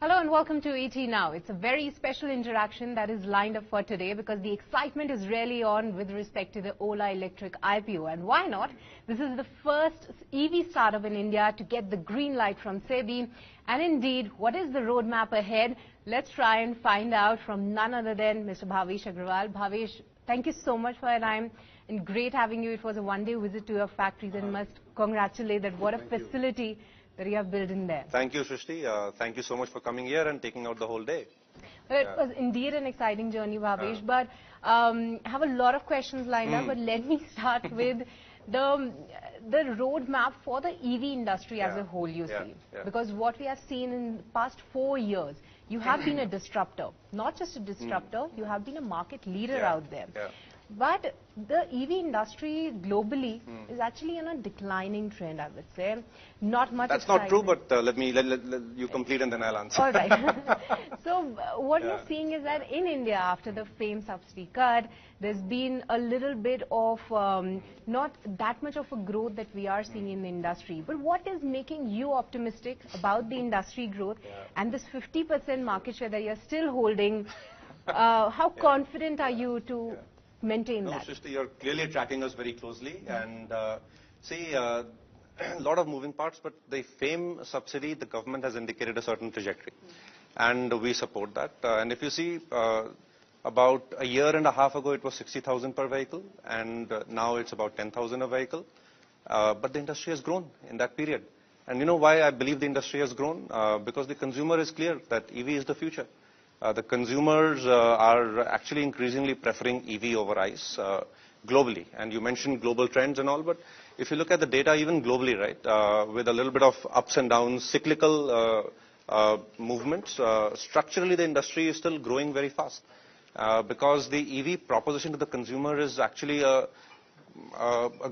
Hello and welcome to ET Now. It's a very special interaction that is lined up for today because the excitement is really on with respect to the Ola Electric IPO. And why not? This is the first EV startup in India to get the green light from SEBI. And indeed, what is the roadmap ahead? Let's try and find out from none other than Mr. Bhavish Aggarwal. Bhavish, thank you so much for your time and great having you. It was a one-day visit to your factories and must congratulate that what a facility that you have built in there. Thank you, Srishti. Thank you so much for coming here and taking out the whole day. Well, it was indeed an exciting journey, Bhavish, but I have a lot of questions lined up, but let me start with the roadmap for the EV industry as a whole, you see. Because what we have seen in the past 4 years, you have been a disruptor. Not just a disruptor, you have been a market leader out there. But the EV industry globally is actually on a declining trend, I would say. Not much That's not true, but let you complete and then I'll answer. All right. So what we're seeing is that in India, after the FAME subsidy cut, there's been a little bit of not that much of a growth that we are seeing in the industry. But what is making you optimistic about the industry growth and this 50% market share that you're still holding? How confident are you to maintain that? No, Srishti, you're clearly tracking us very closely. And see, a lot of moving parts, but the FAME subsidy, the government has indicated a certain trajectory. And we support that. And if you see, about a year and a half ago, it was 60,000 per vehicle. And now it's about 10,000 a vehicle. But the industry has grown in that period. And you know why I believe the industry has grown? Because the consumer is clear that EV is the future. The consumers are actually increasingly preferring EV over ICE globally. And you mentioned global trends and all, but if you look at the data even globally, right, with a little bit of ups and downs, cyclical movements, structurally the industry is still growing very fast because the EV proposition to the consumer is actually a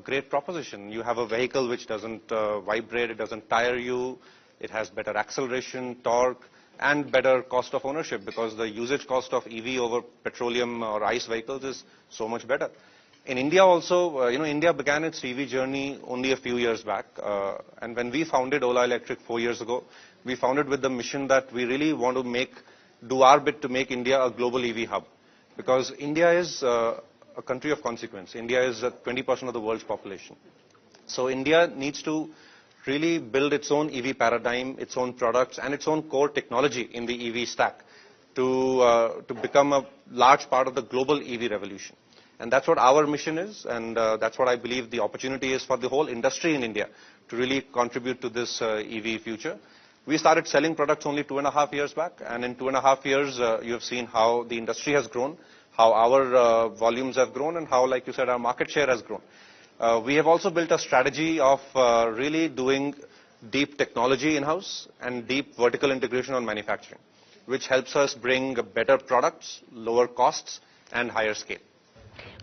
great proposition. You have a vehicle which doesn't vibrate, it doesn't tire you, it has better acceleration, torque, and better cost of ownership because the usage cost of EV over petroleum or ICE vehicles is so much better. In India also, India began its EV journey only a few years back. And when we founded Ola Electric 4 years ago, we founded with the mission that we really want to do our bit to make India a global EV hub. Because India is a country of consequence. India is 20% of the world's population. So India needs to really build its own EV paradigm, its own products, and its own core technology in the EV stack to become a large part of the global EV revolution. And that's what our mission is, and that's what I believe the opportunity is for the whole industry in India to really contribute to this EV future. We started selling products only 2.5 years back, and in 2.5 years, you have seen how the industry has grown, how our volumes have grown, and how, like you said, our market share has grown. We have also built a strategy of really doing deep technology in-house and deep vertical integration on manufacturing, which helps us bring better products, lower costs, and higher scale.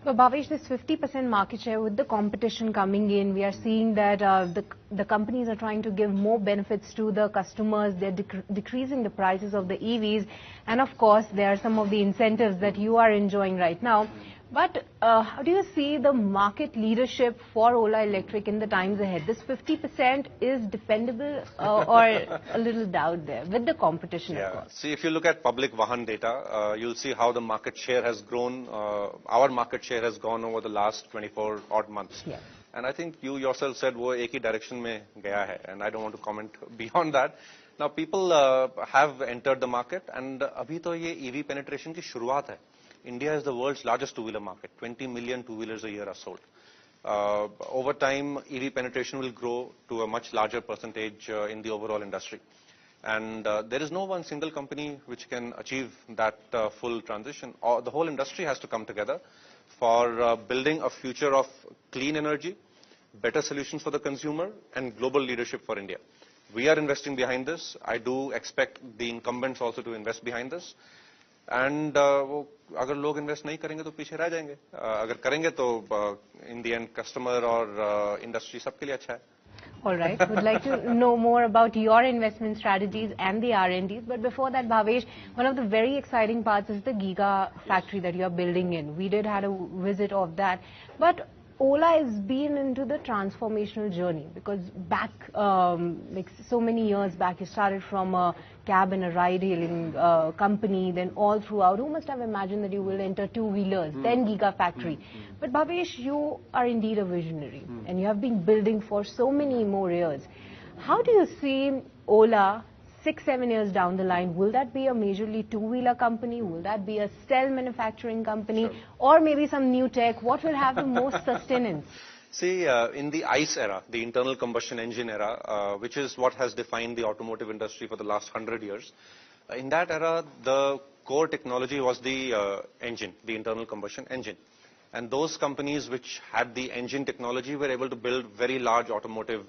But Bhavish, this 50% market share with the competition coming in, we are seeing that the companies are trying to give more benefits to the customers. They're decreasing the prices of the EVs. And of course, there are some of the incentives that you are enjoying right now. But how do you see the market leadership for Ola Electric in the times ahead? This 50% is defendable or a little doubt there with the competition, of course? See, if you look at public Vahan data, you'll see how the market share has grown. Our market share has gone over the last 24 odd months. And I think you yourself said wo ek hi direction mein gaya hai, and I don't want to comment beyond that. Now, people have entered the market, and abhi to ye EV penetration ki shuruaat hai. India is the world's largest two-wheeler market. 20 million two-wheelers a year are sold. Over time, EV penetration will grow to a much larger percentage in the overall industry. And there is no one single company which can achieve that full transition. The whole industry has to come together for building a future of clean energy, better solutions for the consumer, and global leadership for India. We are investing behind this. I do expect the incumbents also to invest behind this. And अगर लोग invest नहीं करेंगे तो पीछे रह जाएंगे. अगर करेंगे तो in the end customer और industry सबके लिए अच्छा है. All right. Would like to know more about your investment strategies and the R&Ds. But before that, Bhavish, one of the very exciting parts is the Gigafactory that you are building in. We did have a visit of that. But Ola has been into the transformational journey because back, like so many years back, you started from a cab and a ride-hailing company, then all throughout. Who must have imagined that you will enter two-wheelers, then Gigafactory? But Bhavish, you are indeed a visionary, and you have been building for so many more years. How do you see Ola 6-7 years down the line? Will that be a majorly two-wheeler company? Will that be a cell manufacturing company? Sure. Or maybe some new tech? What will have the most sustenance? See, in the ICE era, the internal combustion engine era, which is what has defined the automotive industry for the last 100 years, in that era, the core technology was the engine, the internal combustion engine. And those companies which had the engine technology were able to build very large automotive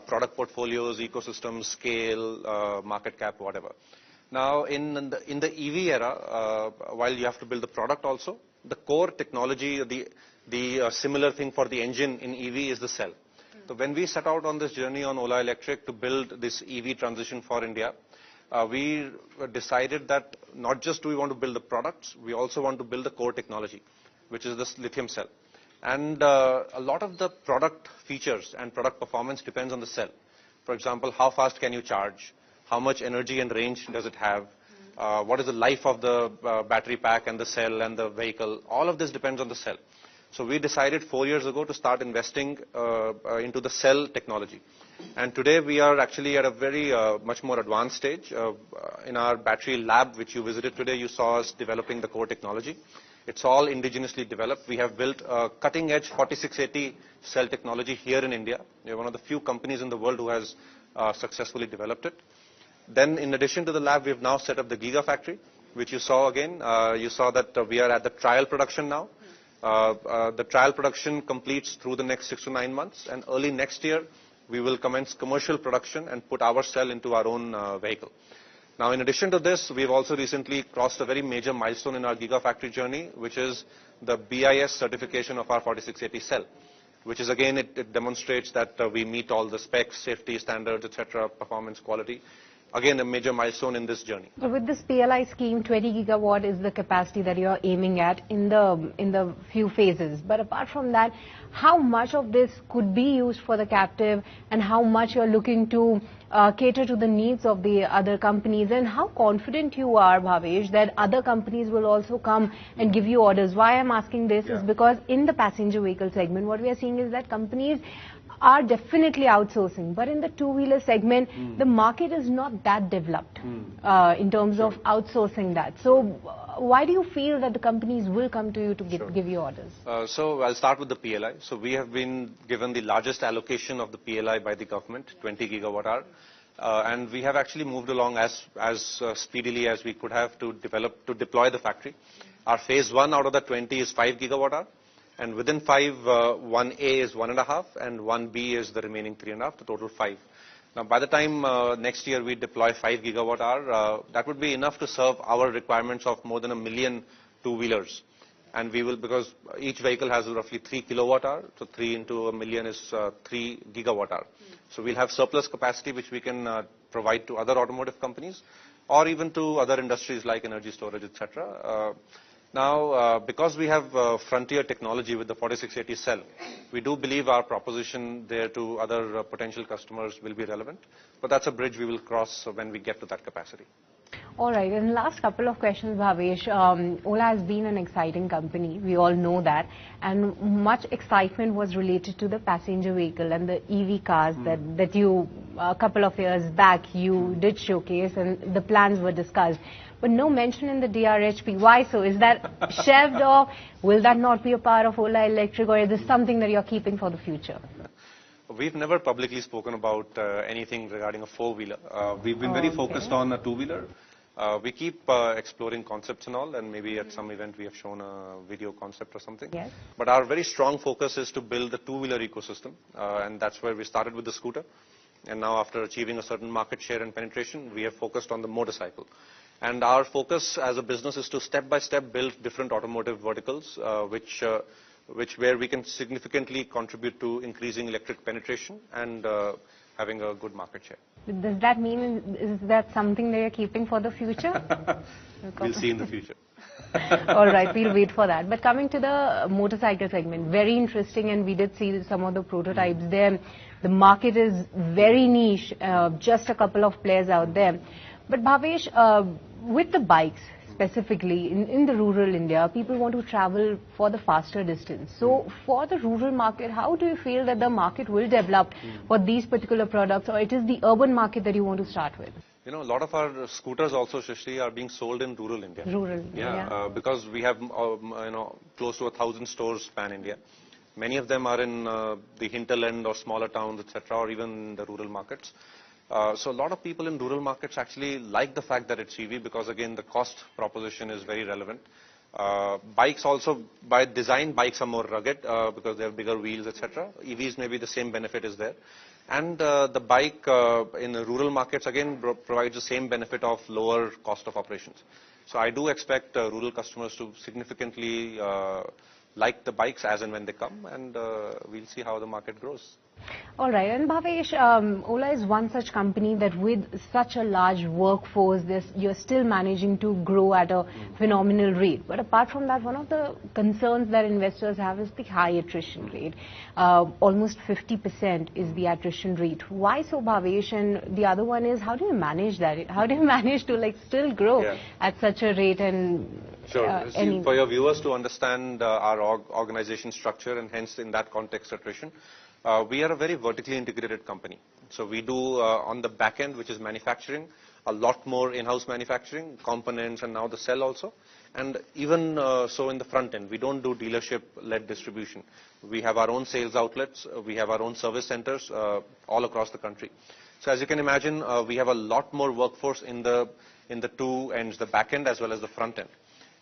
product portfolios, ecosystems, scale, market cap, whatever. Now, in the EV era, while you have to build the product also, the core technology, the similar thing for the engine in EV is the cell. So when we set out on this journey on Ola Electric to build this EV transition for India, we decided that not just do we want to build the products, we also want to build the core technology, which is this lithium cell. And a lot of the product features and product performance depends on the cell. For example, how fast can you charge? How much energy and range does it have? What is the life of the battery pack and the cell and the vehicle? All of this depends on the cell. So we decided 4 years ago to start investing into the cell technology. And today we are actually at a very much more advanced stage. In our battery lab, which you visited today, you saw us developing the core technology. It's all indigenously developed. We have built a cutting-edge 4680 cell technology here in India. We are one of the few companies in the world who has successfully developed it. Then, in addition to the lab, we have now set up the Gigafactory, which you saw again. You saw that we are at the trial production now. The trial production completes through the next 6 to 9 months, and early next year, we will commence commercial production and put our cell into our own vehicle. Now, in addition to this, we've also recently crossed a very major milestone in our Gigafactory journey, which is the BIS certification of our 4680 cell, which is, again, it demonstrates that we meet all the specs, safety standards, etc., performance, quality. Again, a major milestone in this journey. So with this PLI scheme, 20 gigawatt is the capacity that you are aiming at in the few phases. But apart from that, how much of this could be used for the captive, and how much you are looking to cater to the needs of the other companies, and how confident you are, Bhavish, that other companies will also come and give you orders? Why I'm asking this is because in the passenger vehicle segment, what we are seeing is that companies are definitely outsourcing, but in the two-wheeler segment, the market is not that developed in terms of outsourcing that. So why do you feel that the companies will come to you to give you orders? So I'll start with the PLI. So we have been given the largest allocation of the PLI by the government, 20 gigawatt hour. And we have actually moved along as speedily as we could have to deploy the factory. Our phase 1 out of the 20 is 5 gigawatt hour. And within 5, 1A is 1.5 and 1B is the remaining 3.5, the total 5. Now, by the time next year we deploy 5 gigawatt hour, that would be enough to serve our requirements of more than 1 million two-wheelers. And we will, because each vehicle has roughly 3 kilowatt hour, so 3 into 1 million is 3 gigawatt hour. So we'll have surplus capacity which we can provide to other automotive companies or even to other industries like energy storage, etc. Now, because we have frontier technology with the 4680 cell, we do believe our proposition there to other potential customers will be relevant. But that's a bridge we will cross when we get to that capacity. All right, and last couple of questions, Bhavish. Ola has been an exciting company, we all know that, and much excitement was related to the passenger vehicle and the EV cars that you, a couple of years back, you did showcase and the plans were discussed. But no mention in the DRHP. Why so? Is that shelved off? Will that not be a part of Ola Electric, or is this something that you're keeping for the future? We've never publicly spoken about anything regarding a four-wheeler. We've been very focused on a two-wheeler. We keep exploring concepts and all, and maybe at some event we have shown a video concept or something. Yes. But our very strong focus is to build the two-wheeler ecosystem, and that's where we started with the scooter. And now, after achieving a certain market share and penetration, we have focused on the motorcycle. And our focus as a business is to step-by-step build different automotive verticals, where we can significantly contribute to increasing electric penetration and having a good market share. Does that mean, is that something they are keeping for the future? We'll see in the future. All right, we'll wait for that. But coming to the motorcycle segment, very interesting, and we did see some of the prototypes there. The market is very niche, just a couple of players out there. But Bhavish, with the bikes specifically in the rural India, people want to travel for the faster distance. So for the rural market, how do you feel that the market will develop for these particular products, or it is the urban market that you want to start with? You know, a lot of our scooters also, Shishri, are being sold in rural India. Rural, yeah. Because we have, close to 1,000 stores pan-India. Many of them are in the hinterland or smaller towns, etc., or even in the rural markets. So a lot of people in rural markets actually like the fact that it's EV because, again, the cost proposition is very relevant. Bikes also, by design, bikes are more rugged because they have bigger wheels, etc. EVs, maybe the same benefit is there. And the bike in the rural markets, again, provides the same benefit of lower cost of operations. So I do expect rural customers to significantly like the bikes as and when they come, and we'll see how the market grows. All right, and Bhavish, Ola is one such company that with such a large workforce, you're still managing to grow at a phenomenal rate. But apart from that, one of the concerns that investors have is the high attrition rate. Almost 50% is the attrition rate. Why so, Bhavish? And the other one is, how do you manage that? How do you manage to still grow at such a rate? And sure. For your viewers to understand our organization structure, and hence in that context attrition, we are a very vertically integrated company. So we do on the back end, which is manufacturing, a lot more in-house manufacturing, components, and now the cell also. And even so in the front end, we don't do dealership-led distribution. We have our own sales outlets, we have our own service centers all across the country. So as you can imagine, we have a lot more workforce in the two ends, the back end as well as the front end.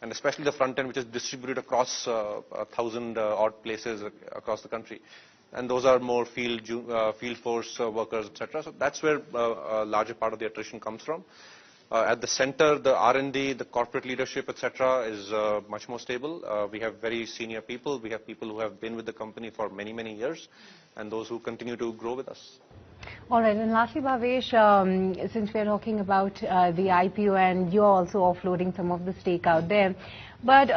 And especially the front end, which is distributed across 1,000 odd places across the country. And those are more field force workers, etc. So that's where a larger part of the attrition comes from. At the center, the R&D, the corporate leadership, etc., is much more stable. We have very senior people. We have people who have been with the company for many, many years, and those who continue to grow with us. All right, and lastly, Bhavish, since we're talking about the IPO and you're also offloading some of the stake out there, but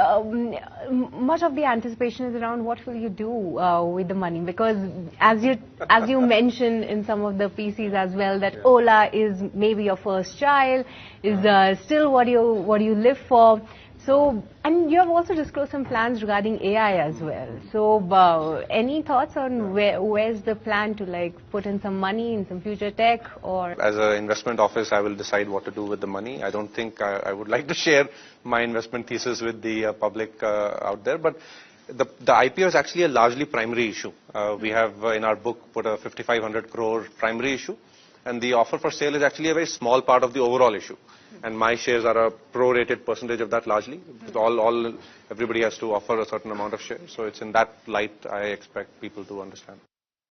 much of the anticipation is around what will you do with the money, because as you mentioned in some of the PCs as well, that Ola is maybe your first child, is still what you live for. So, and you have also disclosed some plans regarding AI as well. So, any thoughts on where's the plan to put in some money in some future tech, or? As an investment office, I will decide what to do with the money. I don't think I would like to share my investment thesis with the public out there. But the IPO is actually a largely primary issue. We have in our book put a 5,500 crore primary issue. And the offer for sale is actually a very small part of the overall issue. And my shares are a prorated percentage of that largely. Everybody has to offer a certain amount of shares. So it's in that light I expect people to understand.